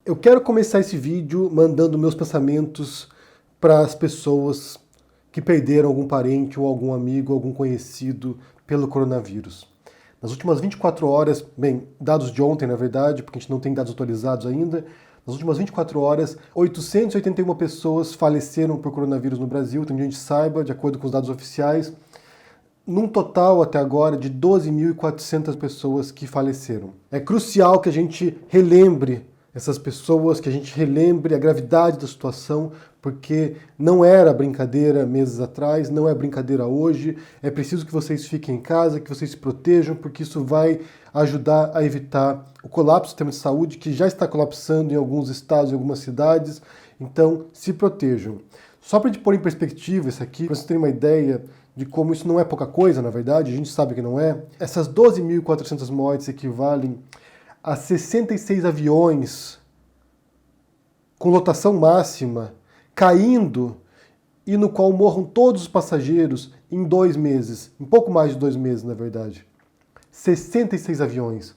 Eu quero começar esse vídeo mandando meus pensamentos para as pessoas que perderam algum parente ou algum amigo, algum conhecido pelo coronavírus. Nas últimas 24 horas, bem, dados de ontem na verdade, porque a gente não tem dados atualizados ainda, nas últimas 24 horas, 881 pessoas faleceram por coronavírus no Brasil, então a gente saiba, de acordo com os dados oficiais, num total até agora de 12.400 pessoas que faleceram. É crucial que a gente relembre essas pessoas, que a gente relembre a gravidade da situação, porque não era brincadeira meses atrás, não é brincadeira hoje. É preciso que vocês fiquem em casa, que vocês se protejam, porque isso vai ajudar a evitar o colapso do sistema de saúde, que já está colapsando em alguns estados e algumas cidades. Então, se protejam. Só para a gente pôr em perspectiva isso aqui, para vocês terem uma ideia de como isso não é pouca coisa, na verdade, a gente sabe que não é. Essas 12.400 mortes equivalem a 66 aviões com lotação máxima caindo e no qual morram todos os passageiros em 2 meses, em pouco mais de 2 meses, na verdade. 66 aviões,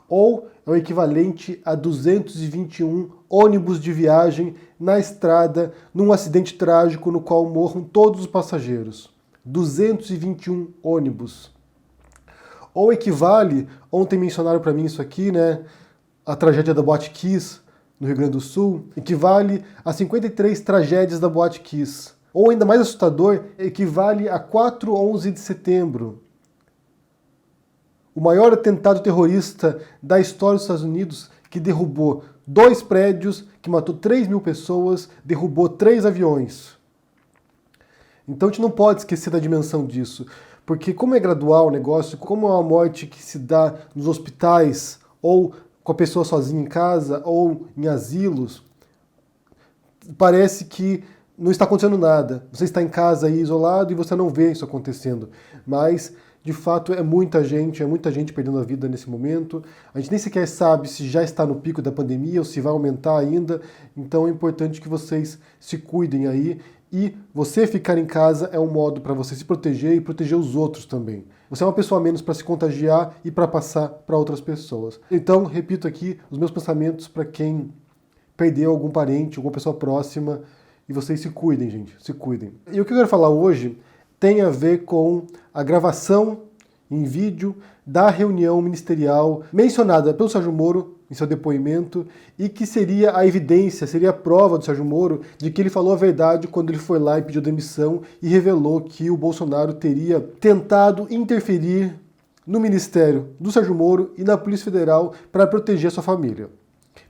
ou é o equivalente a 221 ônibus de viagem na estrada num acidente trágico no qual morram todos os passageiros. 221 ônibus. Ou equivale, ontem mencionaram para mim isso aqui, né, a tragédia da Boate Kiss, no Rio Grande do Sul, equivale a 53 tragédias da Boate Kiss. Ou ainda mais assustador, equivale a 4/11 de setembro. O maior atentado terrorista da história dos Estados Unidos, que derrubou 2 prédios, que matou 3.000 pessoas, derrubou 3 aviões. Então a gente não pode esquecer da dimensão disso, porque como é gradual o negócio, como é uma morte que se dá nos hospitais, ou com a pessoa sozinha em casa, ou em asilos, parece que não está acontecendo nada. Você está em casa aí isolado e você não vê isso acontecendo. Mas, de fato, é muita gente perdendo a vida nesse momento. A gente nem sequer sabe se já está no pico da pandemia ou se vai aumentar ainda. Então é importante que vocês se cuidem aí. E você ficar em casa é um modo para você se proteger e proteger os outros também. Você é uma pessoa a menos para se contagiar e para passar para outras pessoas. Então, repito aqui os meus pensamentos para quem perdeu algum parente, alguma pessoa próxima. E vocês se cuidem, gente, se cuidem. E o que eu quero falar hoje tem a ver com a gravação em vídeo da reunião ministerial mencionada pelo Sérgio Moro em seu depoimento e que seria a evidência, seria a prova do Sérgio Moro de que ele falou a verdade quando ele foi lá e pediu demissão e revelou que o Bolsonaro teria tentado interferir no ministério do Sérgio Moro e na Polícia Federal para proteger a sua família.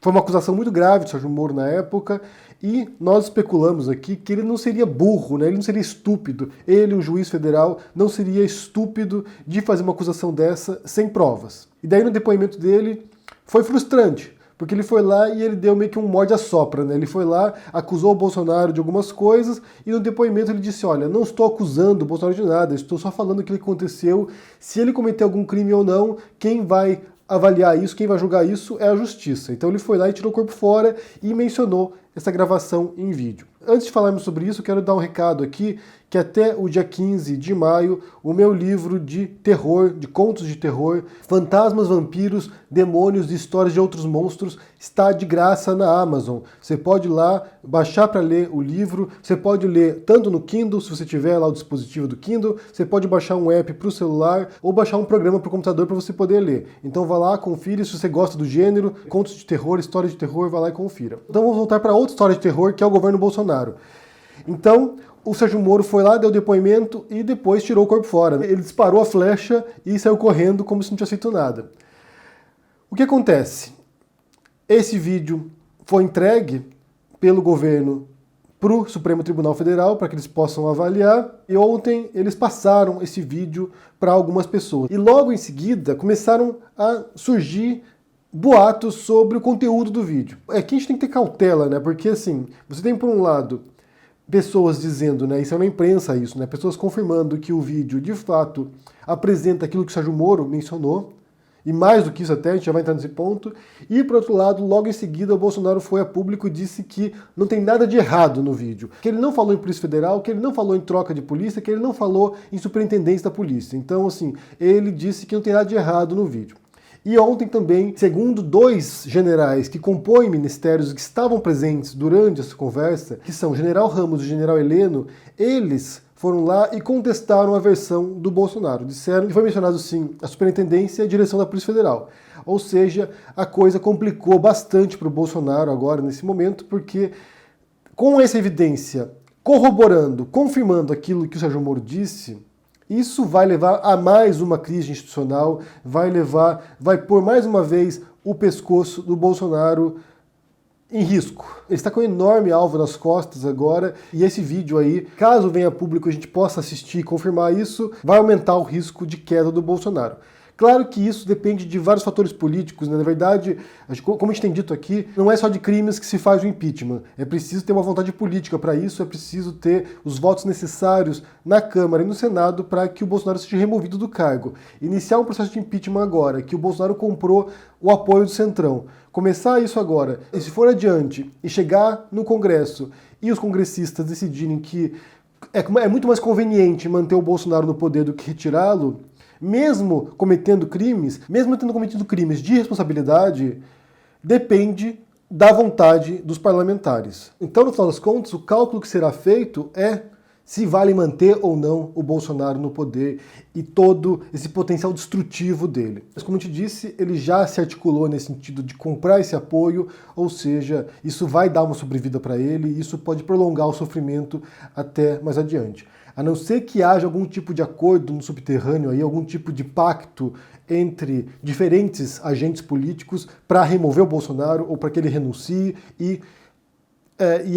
Foi uma acusação muito grave do Sérgio Moro na época e nós especulamos aqui que ele não seria burro, né? Ele não seria estúpido. Ele, um juiz federal, não seria estúpido de fazer uma acusação dessa sem provas. E daí no depoimento dele foi frustrante, porque ele foi lá e ele deu meio que um morde-a-sopra, né? Ele foi lá, acusou o Bolsonaro de algumas coisas e no depoimento ele disse, olha, não estou acusando o Bolsonaro de nada, estou só falando o que aconteceu. Se ele cometeu algum crime ou não, quem vai avaliar isso, quem vai julgar isso é a justiça. Então ele foi lá e tirou o corpo fora e mencionou essa gravação em vídeo. Antes de falarmos sobre isso, eu quero dar um recado aqui, que até o dia 15 de maio, o meu livro de terror, de contos de terror, Fantasmas, Vampiros, Demônios e Histórias de Outros Monstros, está de graça na Amazon. Você pode ir lá, baixar para ler o livro, você pode ler tanto no Kindle, se você tiver lá o dispositivo do Kindle, você pode baixar um app para o celular ou baixar um programa para o computador para você poder ler. Então vá lá, confira, se você gosta do gênero, contos de terror, histórias de terror, vá lá e confira. Então vamos voltar para outra história de terror, que é o governo Bolsonaro. Então, o Sérgio Moro foi lá, deu depoimento e depois tirou o corpo fora. Ele disparou a flecha e saiu correndo como se não tivesse feito nada. O que acontece? Esse vídeo foi entregue pelo governo para o Supremo Tribunal Federal para que eles possam avaliar e ontem eles passaram esse vídeo para algumas pessoas. E logo em seguida começaram a surgir boatos sobre o conteúdo do vídeo. Aqui a gente tem que ter cautela, né? Porque assim, você tem por um lado pessoas dizendo, né, isso é na imprensa isso, né, pessoas confirmando que o vídeo de fato apresenta aquilo que o Sérgio Moro mencionou, e mais do que isso até, a gente já vai entrar nesse ponto, e por outro lado, logo em seguida, o Bolsonaro foi a público e disse que não tem nada de errado no vídeo, que ele não falou em Polícia Federal, que ele não falou em troca de polícia, que ele não falou em superintendência da polícia. Então, assim, ele disse que não tem nada de errado no vídeo. E ontem também, segundo 2 generais que compõem ministérios que estavam presentes durante essa conversa, que são o general Ramos e o general Heleno, eles foram lá e contestaram a versão do Bolsonaro. Disseram que foi mencionado sim a superintendência e a direção da Polícia Federal. Ou seja, a coisa complicou bastante para o Bolsonaro agora, nesse momento, porque com essa evidência corroborando, confirmando aquilo que o Sérgio Moro disse, isso vai levar a mais uma crise institucional, vai pôr mais uma vez o pescoço do Bolsonaro em risco. Ele está com um enorme alvo nas costas agora, e esse vídeo aí, caso venha a público a gente possa assistir e confirmar isso, vai aumentar o risco de queda do Bolsonaro. Claro que isso depende de vários fatores políticos, né? Na verdade, como a gente tem dito aqui, não é só de crimes que se faz o impeachment. É preciso ter uma vontade política para isso, é preciso ter os votos necessários na Câmara e no Senado para que o Bolsonaro seja removido do cargo. Iniciar um processo de impeachment agora, que o Bolsonaro comprou o apoio do Centrão, começar isso agora, e se for adiante e chegar no Congresso e os congressistas decidirem que é muito mais conveniente manter o Bolsonaro no poder do que retirá-lo, mesmo cometendo crimes, mesmo tendo cometido crimes de responsabilidade, depende da vontade dos parlamentares. Então, no final das contas, o cálculo que será feito é se vale manter ou não o Bolsonaro no poder e todo esse potencial destrutivo dele. Mas, como eu te disse, ele já se articulou nesse sentido de comprar esse apoio, ou seja, isso vai dar uma sobrevida para ele e isso pode prolongar o sofrimento até mais adiante. A não ser que haja algum tipo de acordo no subterrâneo, aí, algum tipo de pacto entre diferentes agentes políticos para remover o Bolsonaro ou para que ele renuncie e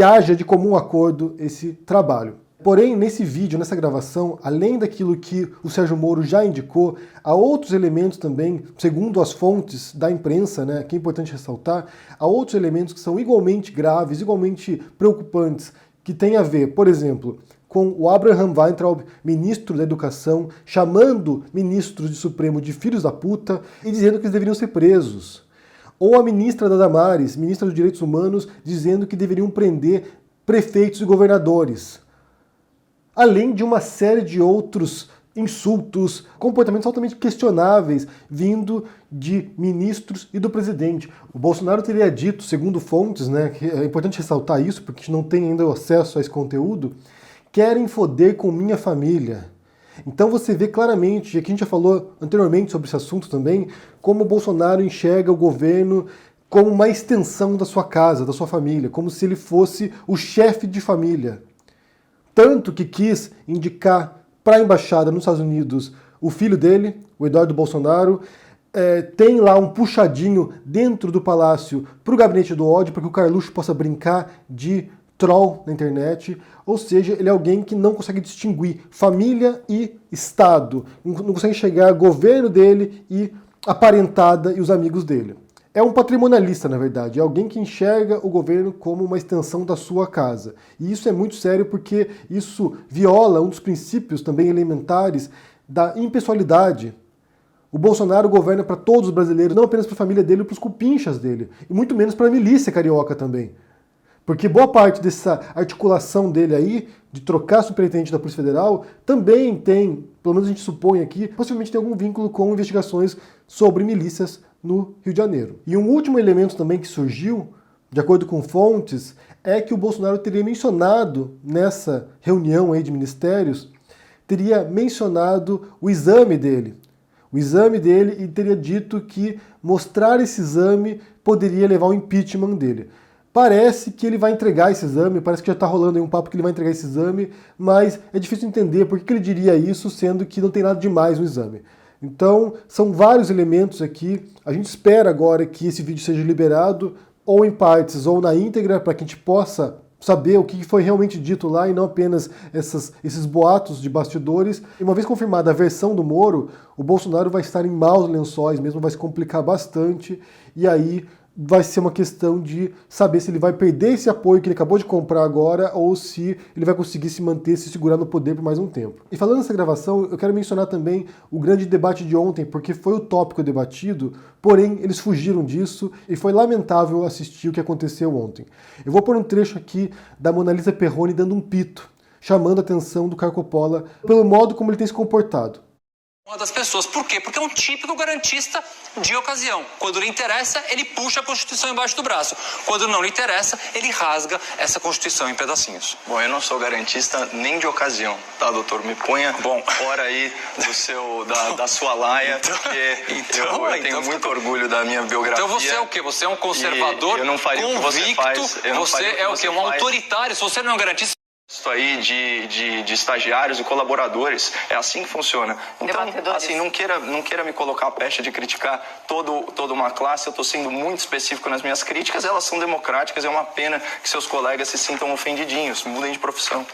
haja de comum acordo esse trabalho. Porém, nesse vídeo, nessa gravação, além daquilo que o Sérgio Moro já indicou, há outros elementos também, segundo as fontes da imprensa, né, que é importante ressaltar, há outros elementos que são igualmente graves, igualmente preocupantes, que têm a ver, por exemplo, com o Abraham Weintraub, ministro da Educação, chamando ministros de Supremo de filhos da puta e dizendo que eles deveriam ser presos. Ou a ministra da Damares, ministra dos Direitos Humanos, dizendo que deveriam prender prefeitos e governadores. Além de uma série de outros insultos, comportamentos altamente questionáveis vindo de ministros e do presidente. O Bolsonaro teria dito, segundo fontes, né, que é importante ressaltar isso porque a gente não tem ainda acesso a esse conteúdo, querem foder com minha família. Então você vê claramente, e aqui a gente já falou anteriormente sobre esse assunto também, como o Bolsonaro enxerga o governo como uma extensão da sua casa, da sua família, como se ele fosse o chefe de família. Tanto que quis indicar para a embaixada nos Estados Unidos o filho dele, o Eduardo Bolsonaro, tem lá um puxadinho dentro do palácio para o gabinete do ódio, para que o Carluxo possa brincar de troll na internet, ou seja, ele é alguém que não consegue distinguir família e Estado, não consegue enxergar governo dele e a parentada e os amigos dele. É um patrimonialista, na verdade, é alguém que enxerga o governo como uma extensão da sua casa. E isso é muito sério porque isso viola um dos princípios também elementares da impessoalidade. O Bolsonaro governa para todos os brasileiros, não apenas para a família dele e para os cupinchas dele, e muito menos para a milícia carioca também. Porque boa parte dessa articulação dele aí, de trocar superintendente da Polícia Federal, também tem, pelo menos a gente supõe aqui, possivelmente tem algum vínculo com investigações sobre milícias no Rio de Janeiro. E um último elemento também que surgiu, de acordo com fontes, é que o Bolsonaro teria mencionado nessa reunião aí de ministérios, teria mencionado o exame dele. O exame dele e teria dito que mostrar esse exame poderia levar ao impeachment dele. Parece que ele vai entregar esse exame, parece que já está rolando aí um papo que ele vai entregar esse exame, mas é difícil entender por que ele diria isso, sendo que não tem nada demais no exame. Então, são vários elementos aqui. A gente espera agora que esse vídeo seja liberado, ou em partes, ou na íntegra, para que a gente possa saber o que foi realmente dito lá e não apenas esses boatos de bastidores. E uma vez confirmada a versão do Moro, o Bolsonaro vai estar em maus lençóis mesmo, vai se complicar bastante, e aí vai ser uma questão de saber se ele vai perder esse apoio que ele acabou de comprar agora ou se ele vai conseguir se manter, se segurar no poder por mais um tempo. E falando nessa gravação, eu quero mencionar também o grande debate de ontem, porque foi o tópico debatido, porém eles fugiram disso e foi lamentável assistir o que aconteceu ontem. Eu vou pôr um trecho aqui da Mona Lisa Perrone dando um pito, chamando a atenção do Caio Coppola pelo modo como ele tem se comportado. Uma das pessoas. Por quê? Porque é um típico garantista de ocasião. Quando lhe interessa, ele puxa a Constituição embaixo do braço. Quando não lhe interessa, ele rasga essa Constituição em pedacinhos. Bom, eu não sou garantista nem de ocasião, tá, doutor? Me ponha fora aí da sua laia, porque eu tenho muito orgulho da minha biografia. Então você é o quê? Você é um conservador eu não faria convicto? O que você faz, você é o quê? Um autoritário? Se você não é um garantista... Isso aí de estagiários e colaboradores, é assim que funciona. Então, assim, não queira me colocar a pecha de criticar toda uma classe. Eu estou sendo muito específico nas minhas críticas, elas são democráticas, é uma pena que seus colegas se sintam ofendidinhos, mudem de profissão.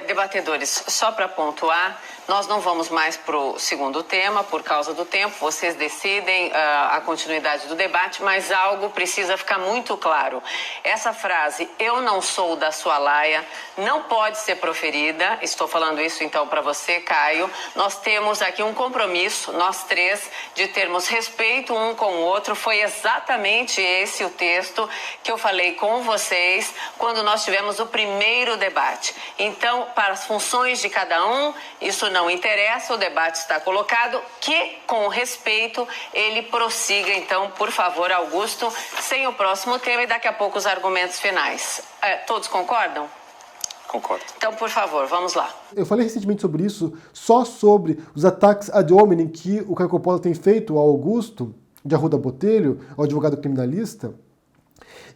Debatedores, só para pontuar, nós não vamos mais para o segundo tema, por causa do tempo, vocês decidem a continuidade do debate, mas algo precisa ficar muito claro. Essa frase, eu não sou da sua laia, não pode ser proferida. Estou falando isso então para você, Caio. Nós temos aqui um compromisso, nós três, de termos respeito um com o outro. Foi exatamente esse o texto que eu falei com vocês quando nós tivemos o primeiro debate. Então, para as funções de cada um, isso não interessa, o debate está colocado, que com respeito ele prossiga. Então, por favor, Augusto, sem o próximo tema e daqui a pouco os argumentos finais. Todos concordam? Concordo. Então, por favor, vamos lá. Eu falei recentemente sobre isso, só sobre os ataques ad hominem que o Caio Coppola tem feito ao Augusto de Arruda Botelho, ao advogado criminalista,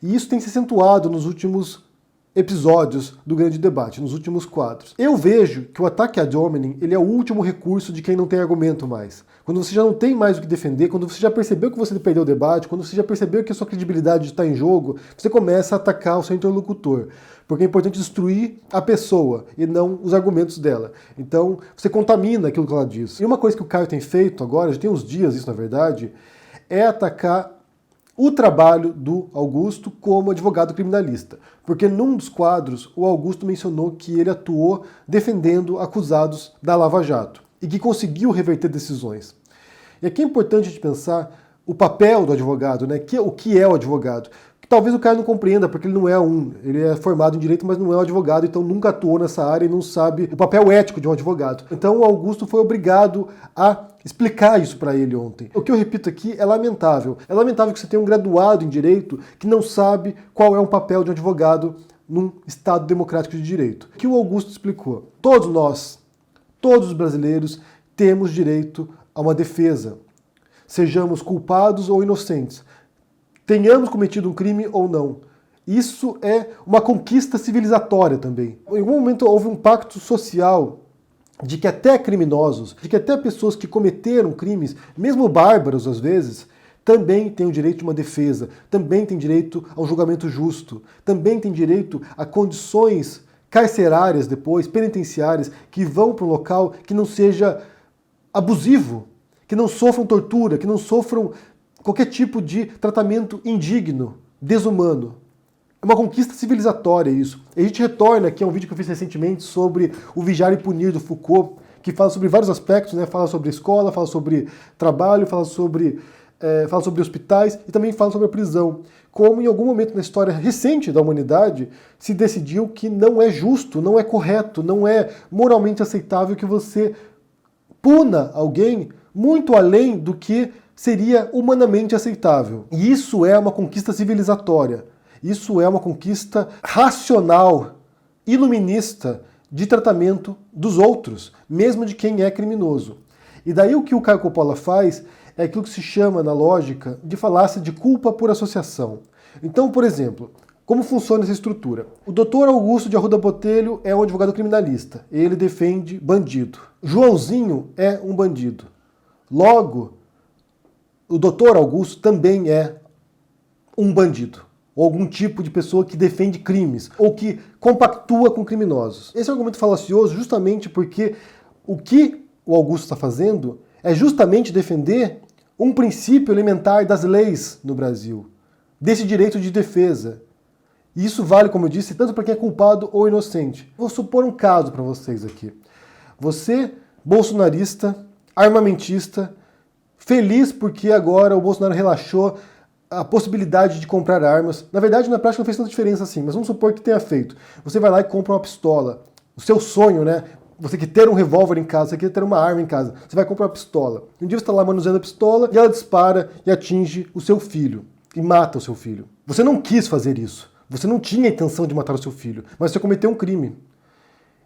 e isso tem se acentuado nos últimos episódios do grande debate, nos últimos quadros. Eu vejo que o ataque ad hominem, ele é o último recurso de quem não tem argumento mais. Quando você já não tem mais o que defender, quando você já percebeu que você perdeu o debate, quando você já percebeu que a sua credibilidade está em jogo, você começa a atacar o seu interlocutor. Porque é importante destruir a pessoa e não os argumentos dela. Então, você contamina aquilo que ela diz. E uma coisa que o Caio tem feito agora, já tem uns dias isso na verdade, é atacar o trabalho do Augusto como advogado criminalista. Porque num dos quadros, o Augusto mencionou que ele atuou defendendo acusados da Lava Jato e que conseguiu reverter decisões. E aqui é importante a gente pensar o papel do advogado, né? O que é o advogado? Talvez o cara não compreenda, porque ele não é ele é formado em direito, mas não é um advogado, então nunca atuou nessa área e não sabe o papel ético de um advogado. Então o Augusto foi obrigado a explicar isso para ele ontem. O que eu repito aqui é lamentável. É lamentável que você tenha um graduado em direito que não sabe qual é o papel de um advogado num Estado democrático de direito. O que o Augusto explicou? Todos nós, todos os brasileiros, temos direito a uma defesa. Sejamos culpados ou inocentes. Tenhamos cometido um crime ou não. Isso é uma conquista civilizatória também. Em algum momento houve um pacto social de que até criminosos, de que até pessoas que cometeram crimes, mesmo bárbaros às vezes, também têm o direito de uma defesa, também têm direito a um julgamento justo, também têm direito a condições carcerárias depois, penitenciárias, que vão para um local que não seja abusivo, que não sofram tortura, que não sofram qualquer tipo de tratamento indigno, desumano. É uma conquista civilizatória isso. E a gente retorna aqui a um vídeo que eu fiz recentemente sobre o Vigiar e Punir do Foucault, que fala sobre vários aspectos, né? Fala sobre escola, fala sobre trabalho, fala sobre hospitais e também fala sobre a prisão. Como em algum momento na história recente da humanidade se decidiu que não é justo, não é correto, não é moralmente aceitável que você puna alguém muito além do que seria humanamente aceitável. E isso é uma conquista civilizatória. Isso é uma conquista racional, iluminista, de tratamento dos outros, mesmo de quem é criminoso. E daí o que o Caio Coppola faz é aquilo que se chama, na lógica, de falácia de culpa por associação. Então, por exemplo, como funciona essa estrutura? O doutor Augusto de Arruda Botelho é um advogado criminalista. Ele defende bandido. Joãozinho é um bandido. Logo, o doutor Augusto também é um bandido, ou algum tipo de pessoa que defende crimes, ou que compactua com criminosos. Esse é um argumento falacioso justamente porque o que o Augusto está fazendo é justamente defender um princípio elementar das leis no Brasil, desse direito de defesa. E isso vale, como eu disse, tanto para quem é culpado ou inocente. Vou supor um caso para vocês aqui. Você, bolsonarista, armamentista, feliz porque agora o Bolsonaro relaxou a possibilidade de comprar armas. Na verdade, na prática não fez tanta diferença assim, mas vamos supor que tenha feito. Você vai lá e compra uma pistola. O seu sonho, né? Você quer ter um revólver em casa, você quer ter uma arma em casa, você vai comprar uma pistola. Um dia você está lá manuseando a pistola e ela dispara e atinge o seu filho e mata o seu filho. Você não quis fazer isso, você não tinha a intenção de matar o seu filho, mas você cometeu um crime.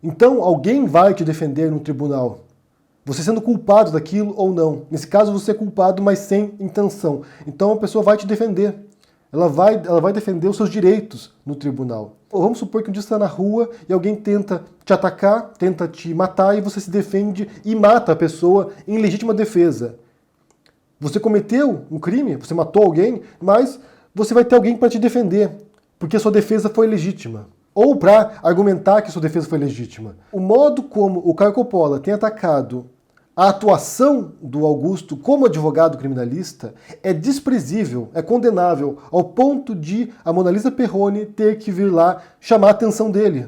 Então alguém vai te defender no tribunal, você sendo culpado daquilo ou não. Nesse caso você é culpado, mas sem intenção. Então a pessoa vai te defender. Ela vai defender os seus direitos no tribunal. Ou vamos supor que um dia você está na rua e alguém tenta te atacar, tenta te matar e você se defende e mata a pessoa em legítima defesa. Você cometeu um crime, você matou alguém, mas você vai ter alguém para te defender, porque a sua defesa foi legítima. Ou para argumentar que sua defesa foi legítima. O modo como o Caio Coppola tem atacado a atuação do Augusto como advogado criminalista é desprezível, é condenável, ao ponto de a Mona Lisa Perrone ter que vir lá chamar a atenção dele.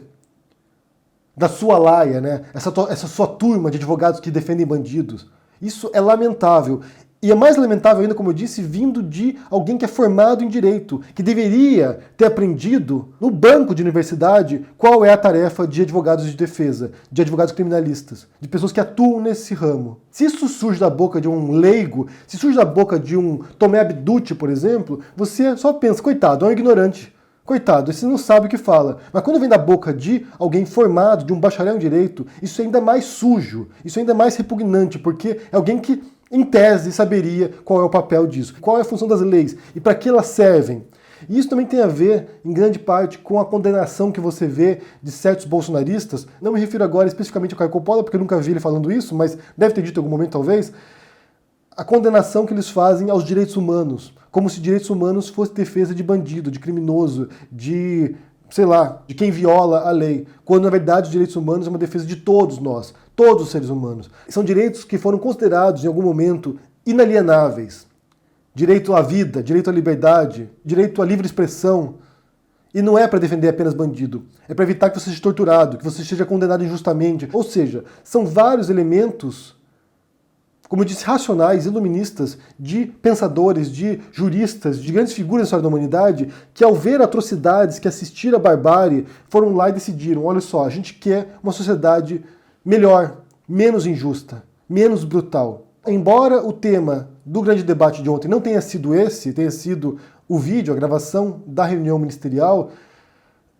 Da sua laia, né? Essa sua turma de advogados que defendem bandidos. Isso é lamentável. E é mais lamentável ainda, como eu disse, vindo de alguém que é formado em direito, que deveria ter aprendido no banco de universidade qual é a tarefa de advogados de defesa, de advogados criminalistas, de pessoas que atuam nesse ramo. Se isso surge da boca de um leigo, se surge da boca de um Tomé Abdutti, por exemplo, você só pensa, coitado, é um ignorante. Coitado, esse não sabe o que fala. Mas quando vem da boca de alguém formado, de um bacharel em direito, isso é ainda mais sujo, isso é ainda mais repugnante, porque é alguém que, em tese, saberia qual é o papel disso, qual é a função das leis e para que elas servem. E isso também tem a ver, em grande parte, com a condenação que você vê de certos bolsonaristas. Não me refiro agora especificamente ao Caio Coppola, porque eu nunca vi ele falando isso, mas deve ter dito em algum momento, talvez, a condenação que eles fazem aos direitos humanos, como se direitos humanos fosse defesa de bandido, de criminoso, de, sei lá, de quem viola a lei, quando na verdade os direitos humanos é uma defesa de todos nós, todos os seres humanos. São direitos que foram considerados em algum momento inalienáveis. Direito à vida, direito à liberdade, direito à livre expressão. E não é para defender apenas bandido, é para evitar que você seja torturado, que você seja condenado injustamente. Ou seja, são vários elementos, como eu disse, racionais, iluministas, de pensadores, de juristas, de grandes figuras da história da humanidade, que ao ver atrocidades, que assistiram à barbárie, foram lá e decidiram, olha só, a gente quer uma sociedade melhor, menos injusta, menos brutal. Embora o tema do grande debate de ontem não tenha sido esse, tenha sido o vídeo, a gravação da reunião ministerial,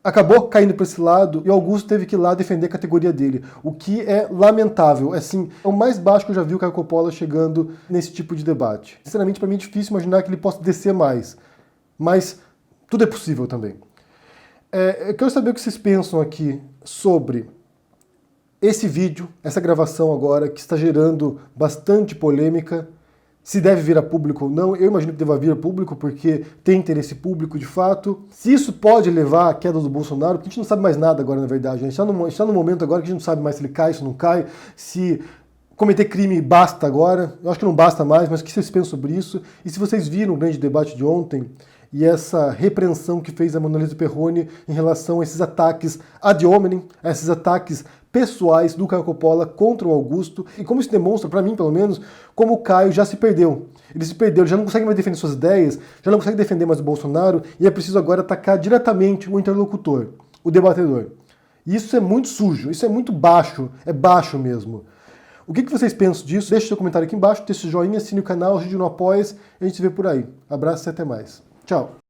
acabou caindo para esse lado e o Augusto teve que ir lá defender a categoria dele, o que é lamentável. Assim, é o mais baixo que eu já vi o Caio Coppola chegando nesse tipo de debate. Sinceramente, para mim é difícil imaginar que ele possa descer mais, mas tudo é possível também. Eu quero saber o que vocês pensam aqui sobre esse vídeo, essa gravação agora, que está gerando bastante polêmica. Se deve vir a público ou não, eu imagino que deva vir a público, porque tem interesse público de fato. Se isso pode levar à queda do Bolsonaro, porque a gente não sabe mais nada agora, na verdade. A gente está num momento agora que a gente não sabe mais se ele cai, se não cai, se cometer crime basta agora. Eu acho que não basta mais, mas o que vocês pensam sobre isso? E se vocês viram o grande debate de ontem e essa repreensão que fez a Mona Lisa Perrone em relação a esses ataques ad hominem, a esses ataques pessoais do Caio Coppola contra o Augusto, e como isso demonstra, para mim pelo menos, como o Caio já se perdeu. Ele se perdeu, ele já não consegue mais defender suas ideias, já não consegue defender mais o Bolsonaro, e é preciso agora atacar diretamente o interlocutor, o debatedor. E isso é muito sujo, isso é muito baixo, é baixo mesmo. O que vocês pensam disso? Deixe seu comentário aqui embaixo, deixe seu joinha, assine o canal, ajude no Apoia-se, e a gente se vê por aí. Abraço e até mais. Tchau!